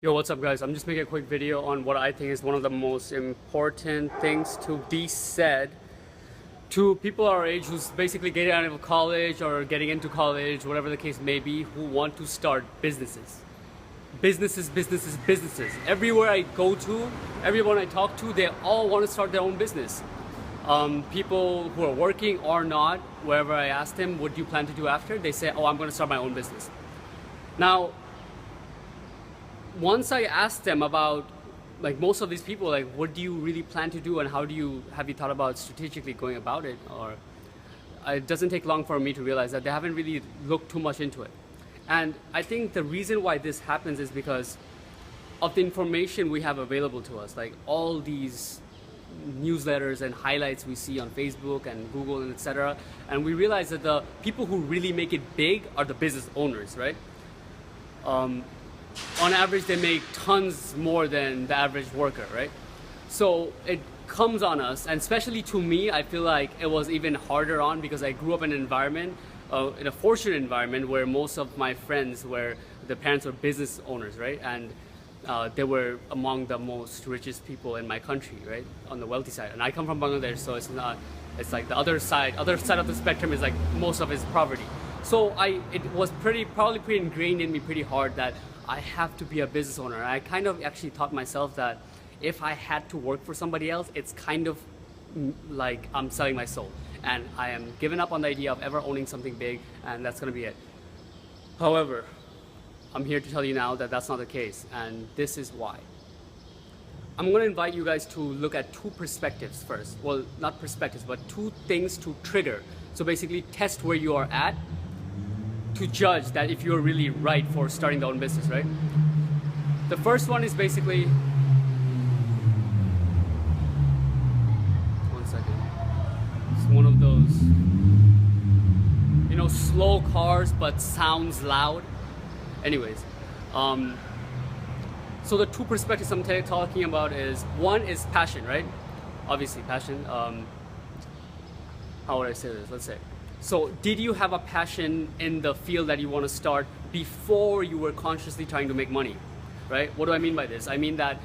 Yo, what's up guys? I'm just making a quick video on what I think is one of the most important things to be said to people our age who's basically getting out of college or getting into college, whatever the case may be, who want to start businesses. Businesses. Everywhere I go to, everyone I talk to, they all want to start their own business. People who are working or not, wherever I ask them, what do you plan to do after? They say, oh, I'm going to start my own business. Now, once I asked them about, like most of these people, like what do you really plan to do and have you thought about strategically going about it? Or it doesn't take long for me to realize that they haven't really looked too much into it. And I think the reason why this happens is because of the information we have available to us, like all these newsletters and highlights we see on Facebook and Google and etc. And we realize that the people who really make it big are the business owners, right? On average, they make tons more than the average worker, right? So it comes on us, and especially to me, I feel like it was even harder on because I grew up in an environment, in a fortunate environment where most of my friends were, the parents were business owners, right? And they were among the most richest people in my country, right? On the wealthy side. And I come from Bangladesh, so it's not, it's like the other side of the spectrum is like most of it's poverty. So it was probably pretty ingrained in me pretty hard that I have to be a business owner. I kind of actually taught myself that if I had to work for somebody else, it's kind of like I'm selling my soul. And I am giving up on the idea of ever owning something big, and that's gonna be it. However, I'm here to tell you now that that's not the case, and this is why. I'm gonna invite you guys to look at two perspectives first. Well, not perspectives, but two things to trigger. So basically test where you are at to judge that if you're really right for starting their own business, right? The first one is basically, one second. It's one of those, slow cars but sounds loud. Anyways, so the two perspectives I'm talking about is, one is passion, right? Obviously passion. How would I say this? Let's say. So did you have a passion in the field that you want to start before you were consciously trying to make money, right? What do I mean by this? I mean that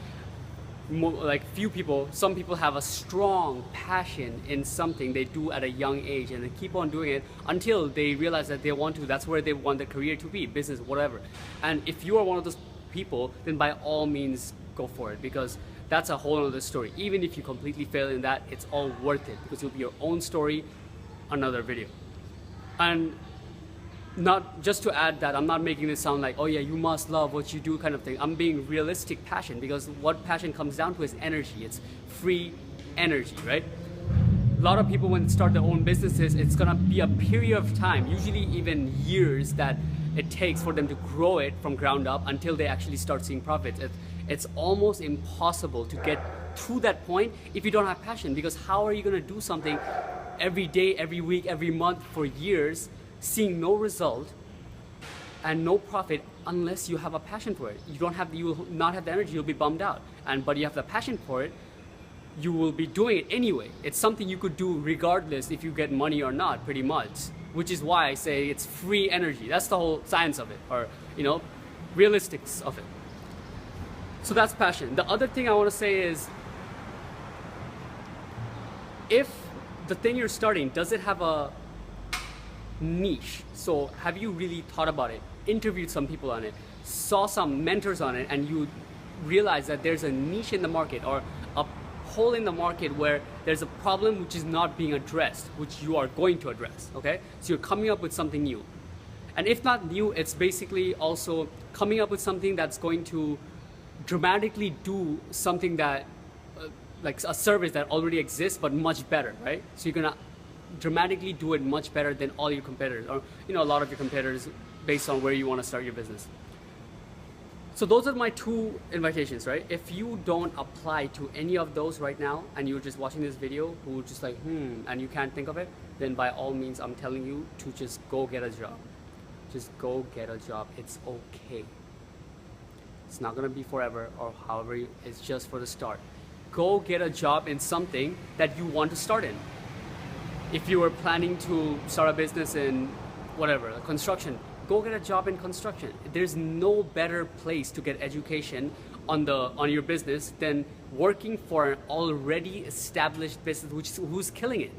some people have a strong passion in something they do at a young age and they keep on doing it until they realize that they want to, that's where they want their career to be, business, whatever. And if you are one of those people, then by all means go for it, because that's a whole other story. Even if you completely fail in that, it's all worth it because it'll be your own story, another video. And not just to add that, I'm not making this sound like, oh yeah, you must love what you do kind of thing. I'm being realistic passion, because what passion comes down to is energy. It's free energy, right? A lot of people, when they start their own businesses, it's gonna be a period of time, usually even years, that it takes for them to grow it from ground up until they actually start seeing profits. It's almost impossible to get to that point if you don't have passion, because how are you gonna do something every day, every week, every month for years, seeing no result and no profit unless you have a passion for it? You will not have the energy, you'll be bummed out. But you have the passion for it, you will be doing it anyway. It's something you could do regardless if you get money or not, pretty much. Which is why I say it's free energy. That's the whole science of it, or realistics of it. So that's passion. The other thing I want to say is, if the thing you're starting, does it have a niche? So have you really thought about it, interviewed some people on it, saw some mentors on it, and you realize that there's a niche in the market or a hole in the market where there's a problem which is not being addressed, which you are going to address, okay? So you're coming up with something new. And if not new, it's basically also coming up with something that's going to dramatically do something that like a service that already exists but much better, right? So you're gonna dramatically do it much better than all your competitors, or a lot of your competitors, based on where you want to start your business. So those are my two invitations, right? If you don't apply to any of those right now and you're just watching this video who just like and you can't think of it, then by all means I'm telling you to just go get a job. Just go get a job. It's okay. It's not gonna be forever, or however, it's just for the start. Go get a job in something that you want to start in. If you were planning to start a business in whatever, construction, go get a job in construction. There's no better place to get education on your business than working for an already established business who's killing it.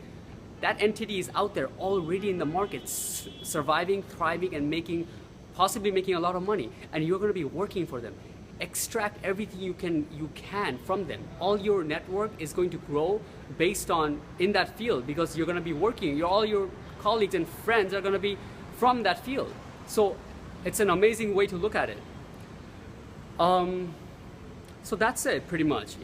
That entity is out there already in the market, surviving, thriving, and possibly making a lot of money, and you're going to be working for them. Extract everything you can from them. All your network is going to grow based on in that field, because you're going to be working. All your colleagues and friends are going to be from that field. So it's an amazing way to look at it. So that's it, pretty much.